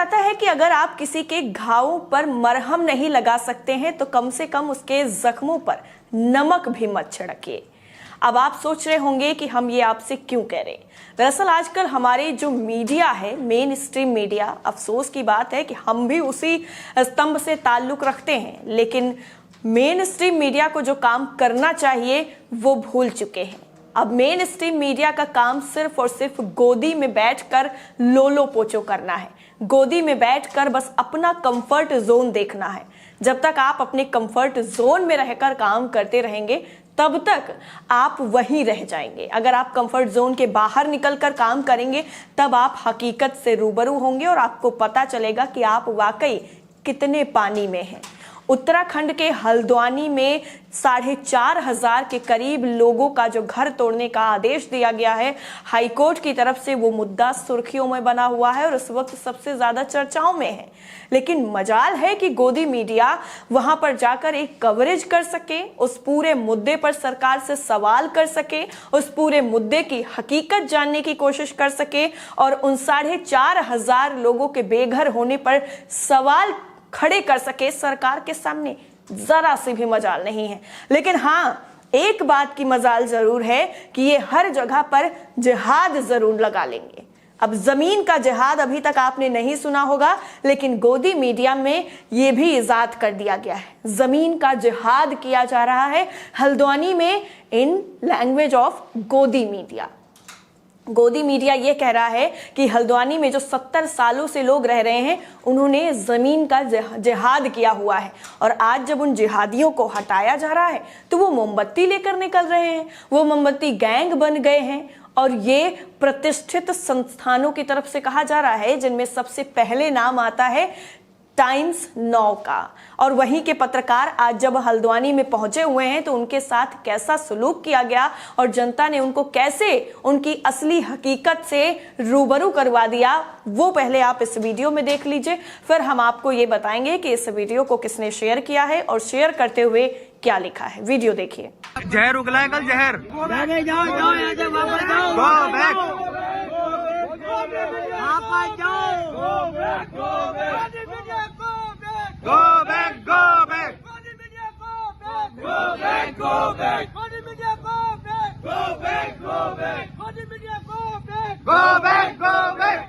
जाता है कि अगर आप किसी के घावों पर मरहम नहीं लगा सकते हैं तो कम से कम उसके जख्मों पर नमक भी मत छिड़किए। अब आप सोच रहे होंगे कि हम ये आपसे क्यों कह रहे हैं। दरअसल आजकल हमारे जो मीडिया है, मेन स्ट्रीम मीडिया, अफसोस की बात है कि हम भी उसी स्तंभ से ताल्लुक रखते हैं, लेकिन मेन स्ट्रीम मीडिया को जो काम करना चाहिए वो भूल चुके हैं। अब मेन स्ट्रीम मीडिया का काम सिर्फ और सिर्फ गोदी में बैठकर लोलो पोचो करना है, गोदी में बैठकर बस अपना कंफर्ट जोन देखना है। जब तक आप अपने कंफर्ट जोन में रहकर काम करते रहेंगे तब तक आप वहीं रह जाएंगे। अगर आप कंफर्ट जोन के बाहर निकलकर काम करेंगे तब आप हकीकत से रूबरू होंगे और आपको पता चलेगा कि आप वाकई कितने पानी में हैं। उत्तराखंड के हल्द्वानी में 4,500 के करीब लोगों का जो घर तोड़ने का आदेश दिया गया है हाईकोर्ट की तरफ से, वो मुद्दा सुर्खियों में बना हुआ है और इस वक्त सबसे ज्यादा चर्चाओं में है। लेकिन मजाल है कि गोदी मीडिया वहां पर जाकर एक कवरेज कर सके, उस पूरे मुद्दे पर सरकार से सवाल कर सके, उस पूरे मुद्दे की हकीकत जानने की कोशिश कर सके और उन 4,500 लोगों के बेघर होने पर सवाल खड़े कर सके सरकार के सामने। जरा सी भी मजाल नहीं है। लेकिन हाँ, एक बात की मजाल जरूर है कि ये हर जगह पर जिहाद जरूर लगा लेंगे। अब जमीन का जिहाद अभी तक आपने नहीं सुना होगा, लेकिन गोदी मीडिया में ये भी इजाद कर दिया गया है। जमीन का जिहाद किया जा रहा है हल्द्वानी में इन लैंग्वेज ऑफ गोदी मीडिया। गोदी मीडिया ये कह रहा है कि हल्द्वानी में जो 70 सालों से लोग रह रहे हैं उन्होंने जमीन का जिहाद किया हुआ है और आज जब उन जिहादियों को हटाया जा रहा है तो वो मोमबत्ती लेकर निकल रहे हैं, वो मोमबत्ती गैंग बन गए हैं। और ये प्रतिष्ठित संस्थानों की तरफ से कहा जा रहा है, जिनमें सबसे पहले नाम आता है टाइम्स नाउ का। और वहीं के पत्रकार आज जब हल्द्वानी में पहुंचे हुए हैं तो उनके साथ कैसा सलूक किया गया और जनता ने उनको कैसे उनकी असली हकीकत से रूबरू करवा दिया, वो पहले आप इस वीडियो में देख लीजिए। फिर हम आपको ये बताएंगे कि इस वीडियो को किसने शेयर किया है और शेयर करते हुए क्या लिखा है। वीडियो देखिए। जहर उगला है कल, जहर Go back, go back. Go back, go back. Go back, go back. Go back, go back.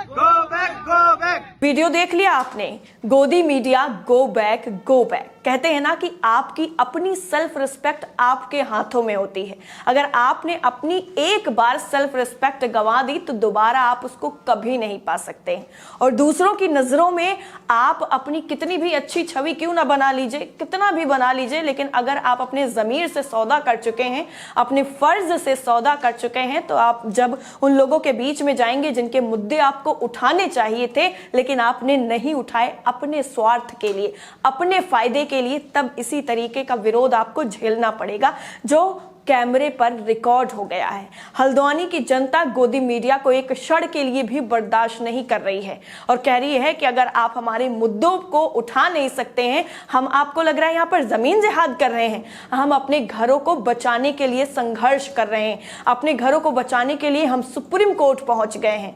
Go back, go back. Video देख लिया आपने। गोदी media go back, go back. कहते हैं ना कि आपकी अपनी सेल्फ रिस्पेक्ट आपके हाथों में होती है। अगर आपने अपनी एक बार सेल्फ रिस्पेक्ट गंवा दी तो दोबारा आप उसको कभी नहीं पा सकते। और दूसरों की नजरों में आप अपनी कितनी भी अच्छी छवि क्यों ना बना लीजिए, कितना भी बना लीजिए, लेकिन अगर आप अपने जमीर से सौदा कर चुके हैं, अपने फर्ज से सौदा कर चुके हैं, तो आप जब उन लोगों के बीच में जाएंगे जिनके मुद्दे आपको उठाने चाहिए थे लेकिन आपने नहीं उठाए अपने स्वार्थ के लिए, अपने फायदे के लिए, तब इसी तरीके का विरोध आपको झेलना पड़ेगा जो कैमरे पर रिकॉर्ड हो गया है। हल्द्वानी की जनता गोदी मीडिया को एक क्षण के लिए भी बर्दाश्त नहीं कर रही है और कह रही है कि अगर आप हमारे मुद्दों को उठा नहीं सकते हैं, हम आपको लग रहा है यहाँ पर जमीन जिहाद कर रहे हैं, हम अपने घरों को बचाने के लिए संघर्ष कर रहे हैं, अपने घरों को बचाने के लिए हम सुप्रीम कोर्ट पहुंच गए हैं।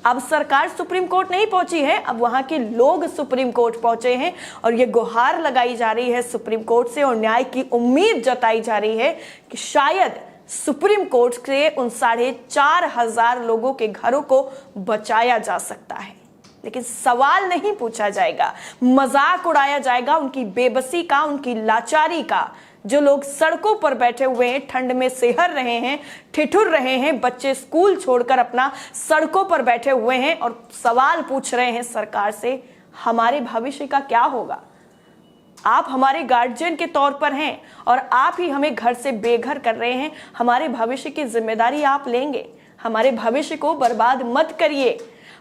अब सरकार सुप्रीम कोर्ट नहीं पहुंची है, अब वहां के लोग सुप्रीम कोर्ट पहुंचे हैं और ये गुहार लगाई जा रही है सुप्रीम कोर्ट से और न्याय की उम्मीद जताई जा रही है कि शायद सुप्रीम कोर्ट से उन 4,500 लोगों के घरों को बचाया जा सकता है। लेकिन सवाल नहीं पूछा जाएगा, मजाक उड़ाया जाएगा उनकी बेबसी का, उनकी लाचारी का। जो लोग सड़कों पर बैठे हुए हैं, ठंड में सेहर रहे हैं, ठिठुर रहे हैं, बच्चे स्कूल छोड़कर अपना सड़कों पर बैठे हुए हैं और सवाल पूछ रहे हैं सरकार से, हमारे भविष्य का क्या होगा? आप हमारे गार्जियन के तौर पर हैं और आप ही हमें घर से बेघर कर रहे हैं। हमारे भविष्य की जिम्मेदारी आप लेंगे, हमारे भविष्य को बर्बाद मत करिए,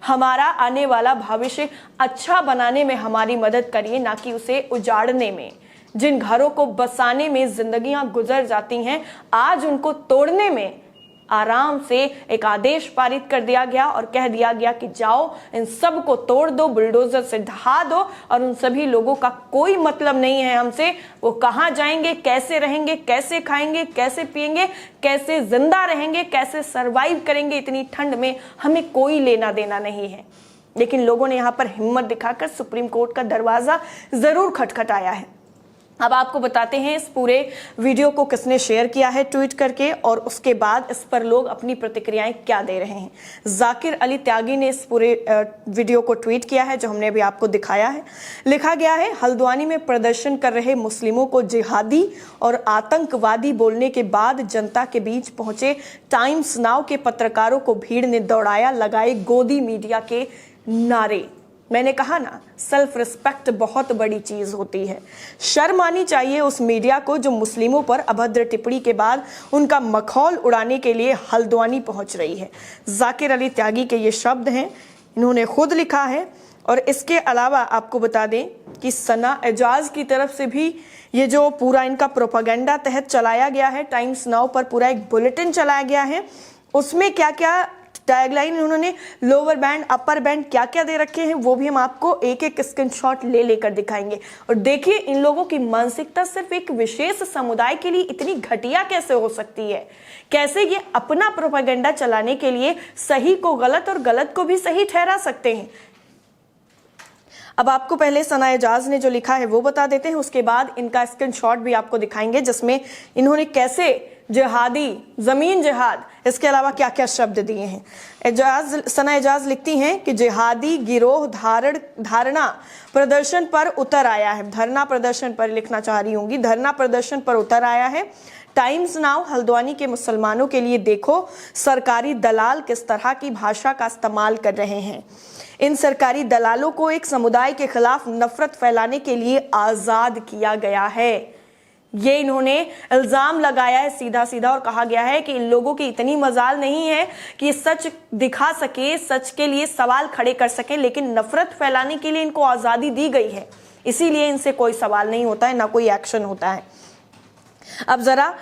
हमारा आने वाला भविष्य अच्छा बनाने में हमारी मदद करिए, ना कि उसे उजाड़ने में। जिन घरों को बसाने में जिंदगियां गुजर जाती हैं, आज उनको तोड़ने में आराम से एक आदेश पारित कर दिया गया और कह दिया गया कि जाओ इन सब को तोड़ दो, बुलडोजर से ढहा दो और उन सभी लोगों का कोई मतलब नहीं है हमसे। वो कहाँ जाएंगे, कैसे रहेंगे, कैसे खाएंगे, कैसे पिएंगे, कैसे जिंदा रहेंगे, कैसे सरवाइव करेंगे इतनी ठंड में, हमें कोई लेना देना नहीं है। लेकिन लोगों ने यहाँ पर हिम्मत दिखाकर सुप्रीम कोर्ट का दरवाजा जरूर खटखटाया है। अब आपको बताते हैं इस पूरे वीडियो को किसने शेयर किया है ट्वीट करके, और उसके बाद इस पर लोग अपनी प्रतिक्रियाएं क्या दे रहे हैं। जाकिर अली त्यागी ने इस पूरे वीडियो को ट्वीट किया है जो हमने अभी आपको दिखाया है। लिखा गया है, हल्द्वानी में प्रदर्शन कर रहे मुस्लिमों को जिहादी और आतंकवादी बोलने के बाद जनता के बीच पहुंचे टाइम्स नाउ के पत्रकारों को भीड़ ने दौड़ाया, लगाए गोदी मीडिया के नारे। मैंने कहा ना, सेल्फ रिस्पेक्ट बहुत बड़ी चीज होती है। शर्म आनी चाहिए उस मीडिया को जो मुस्लिमों पर अभद्र टिप्पणी के बाद उनका मखौल उड़ाने के लिए हल्द्वानी पहुंच रही है। जाकिर अली त्यागी के ये शब्द हैं, इन्होंने खुद लिखा है। और इसके अलावा आपको बता दें कि सना एजाज की तरफ से भी ये जो पूरा इनका प्रोपेगेंडा तहत चलाया गया है, टाइम्स नाउ पर पूरा एक बुलेटिन चलाया गया है, उसमें क्या क्या टैगलाइन उन्होंने लोअर बैंड अपर बैंड क्या क्या दे रखे हैं वो भी हम आपको एक एक स्क्रीनशॉट ले लेकर दिखाएंगे। और देखिए इन लोगों की मानसिकता सिर्फ एक विशेष समुदाय के लिए इतनी घटिया कैसे हो सकती है, कैसे ये अपना प्रोपेगेंडा चलाने के लिए सही को गलत और गलत को भी सही ठहरा सकते हैं। अब आपको पहले सना एजाज ने जो लिखा है वो बता देते हैं, उसके बाद इनका स्क्रीनशॉट भी आपको दिखाएंगे जिसमें इन्होंने कैसे जिहादी, जमीन जिहाद, इसके अलावा क्या क्या शब्द दिए हैं। सना एजाज लिखती हैं कि जिहादी गिरोह धारणा प्रदर्शन पर उतर आया है। धरना प्रदर्शन पर लिखना चाह रही होंगी, धरना प्रदर्शन पर उतर आया है। टाइम्स नाउ हल्द्वानी के मुसलमानों के लिए देखो सरकारी दलाल किस तरह की भाषा का इस्तेमाल कर रहे हैं। इन सरकारी दलालों को एक समुदाय के खिलाफ नफरत फैलाने के लिए आजाद किया गया है। ये इन्होंने इल्जाम लगाया है सीधा सीधा, और कहा गया है कि इन लोगों की इतनी मजाल नहीं है कि सच दिखा सके, सच के लिए सवाल खड़े कर सके, लेकिन नफरत फैलाने के लिए इनको आजादी दी गई है, इसीलिए इनसे कोई सवाल नहीं होता है, ना कोई एक्शन होता है। अब जरा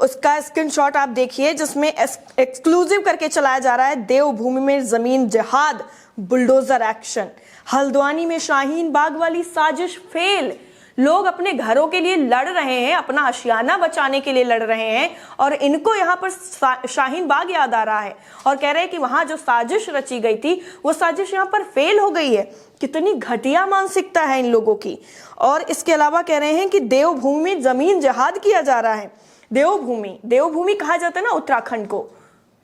उसका स्क्रीनशॉट आप देखिए जिसमें एक्सक्लूसिव करके चलाया जा रहा है, देवभूमि में जमीन जिहाद बुलडोजर एक्शन, हल्द्वानी में शाहीन बाग वाली साजिश फेल। लोग अपने घरों के लिए लड़ रहे हैं, अपना आशियाना बचाने के लिए लड़ रहे हैं, और इनको यहाँ पर शाहीन बाग याद आ रहा है और कह रहे हैं कि वहां जो साजिश रची गई थी वो साजिश यहाँ पर फेल हो गई है। कितनी घटिया मानसिकता है इन लोगों की। और इसके अलावा कह रहे हैं कि देवभूमि में जमीन जिहाद किया जा रहा है। देवभूमि कहा जाता है ना उत्तराखंड को,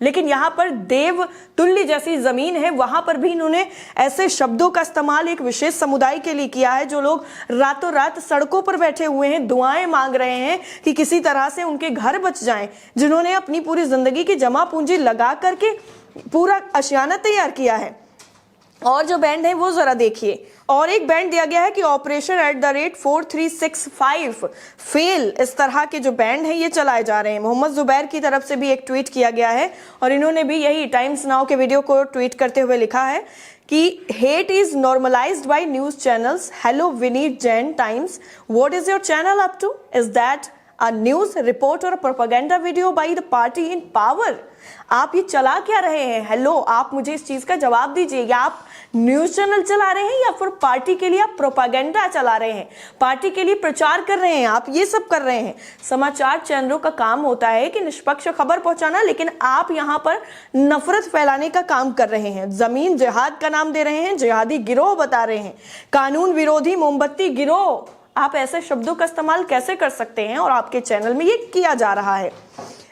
लेकिन यहाँ पर देव तुल्य जैसी जमीन है, वहां पर भी इन्होंने ऐसे शब्दों का इस्तेमाल एक विशेष समुदाय के लिए किया है जो लोग रातों रात सड़कों पर बैठे हुए हैं, दुआएं मांग रहे हैं कि किसी तरह से उनके घर बच जाएं, जिन्होंने अपनी पूरी जिंदगी की जमा पूंजी लगा करके पूरा आशियाना तैयार किया है। और जो बैंड है वो जरा देखिए, और एक बैंड दिया गया है कि ऑपरेशन @4365 फेल। इस तरह के जो बैंड है ये चलाए जा रहे हैं। मोहम्मद जुबैर की तरफ से भी एक ट्वीट किया गया है और इन्होंने भी यही टाइम्स नाउ के वीडियो को ट्वीट करते हुए लिखा है कि hate is normalised by news channels. Hello Vineet Jain Times, what is your channel up to? Is that a news report or a propaganda video by the party in power? आप ये चला क्या रहे हैं? हेलो, आप मुझे इस चीज का जवाब दीजिए। या आप न्यूज चैनल चला रहे हैं या फिर पार्टी के लिए आप प्रोपागेंडा चला रहे हैं, पार्टी के लिए प्रचार कर रहे हैं, आप ये सब कर रहे हैं। समाचार चैनलों का काम होता है कि निष्पक्ष खबर पहुंचाना, लेकिन आप यहाँ पर नफरत फैलाने का काम कर रहे हैं। जमीन जिहाद का नाम दे रहे हैं, जिहादी गिरोह बता रहे हैं, कानून विरोधी मोमबत्ती गिरोह। आप ऐसे शब्दों का इस्तेमाल कैसे कर सकते हैं? और आपके चैनल में ये किया जा रहा है।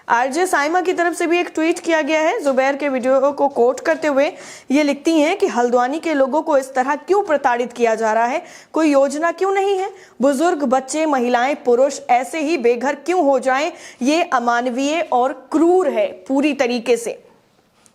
आरजे साइमा की तरफ से भी एक ट्वीट किया गया है जुबैर के वीडियो को कोट करते हुए। ये लिखती हैं कि हल्द्वानी के लोगों को इस तरह क्यों प्रताड़ित किया जा रहा है? कोई योजना क्यों नहीं है? बुजुर्ग, बच्चे, महिलाएं, पुरुष ऐसे ही बेघर क्यों हो जाएं? ये अमानवीय और क्रूर है पूरी तरीके से।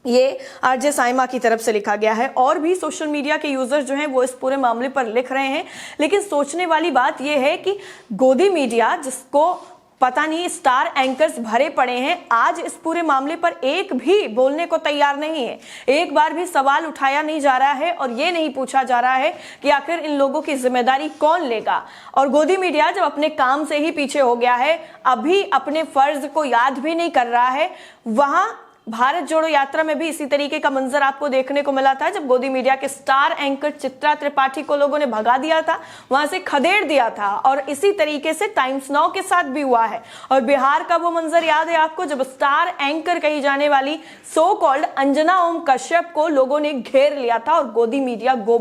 ये आरजे साइमा की तरफ से लिखा गया है। और भी सोशल मीडिया के यूजर्स जो हैं वो इस पूरे मामले पर लिख रहे हैं, लेकिन सोचने वाली बात यह है कि गोदी मीडिया, जिसको पता नहीं स्टार एंकर्स भरे पड़े हैं, आज इस पूरे मामले पर एक भी बोलने को तैयार नहीं है। एक बार भी सवाल उठाया नहीं जा रहा है और ये नहीं पूछा जा रहा है कि आखिर इन लोगों की जिम्मेदारी कौन लेगा। और गोदी मीडिया जब अपने काम से ही पीछे हो गया है, अभी अपने फर्ज को याद भी नहीं कर रहा है, वहां भारत जोड़ो यात्रा में भी इसी तरीके का मंजर आपको देखने को मिला था, जब गोदी मीडिया के स्टार एंकर चित्रा त्रिपाठी को लोगों ने भगा दिया था, वहां से खदेड़ दिया था। और इसी तरीके से टाइम्स नाउ के साथ भी हुआ है। और बिहार का वो मंजर याद है आपको, जब स्टार एंकर कही जाने वाली सो कॉल्ड अंजना ओम कश्यप को लोगों ने घेर लिया था और गोदी मीडिया गो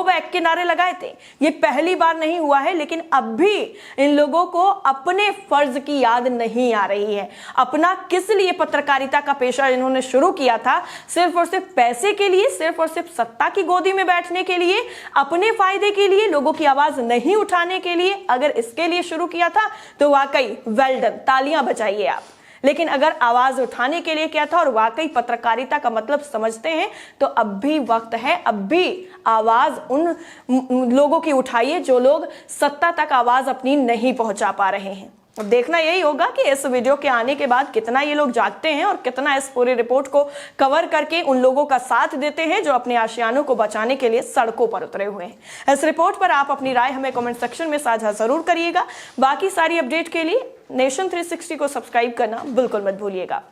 बैक के नारे लगाए थे। ये पहली बार नहीं हुआ है, लेकिन अब भी इन लोगों को अपने फर्ज की याद नहीं आ रही है। अपना किस लिए पत्रकारिता का पेशा इन्होंने शुरू किया था, सिर्फ और सिर्फ पैसे के लिए, सिर्फ और सिर्फ सत्ता की गोदी में बैठने के लिए, अपने फायदे के लिए, लोगों की आवाज नहीं उठाने के लिए। अगर इसके लिए शुरू किया था तो वाकई वेल डन, तालियां बजाइए आप। लेकिन अगर आवाज उठाने के लिए किया था और वाकई पत्रकारिता का मतलब समझते हैं, तो अब भी वक्त है, अब भी आवाज उन लोगों की उठाइए जो लोग सत्ता तक आवाज अपनी नहीं पहुंचा पा रहे हैं। अब देखना यही होगा कि इस वीडियो के आने के बाद कितना ये लोग जागते हैं और कितना इस पूरी रिपोर्ट को कवर करके उन लोगों का साथ देते हैं जो अपने आशियानों को बचाने के लिए सड़कों पर उतरे हुए हैं। इस रिपोर्ट पर आप अपनी राय हमें कमेंट सेक्शन में साझा जरूर करिएगा। बाकी सारी अपडेट के लिए नेशन 360 को सब्सक्राइब करना बिल्कुल मत भूलिएगा।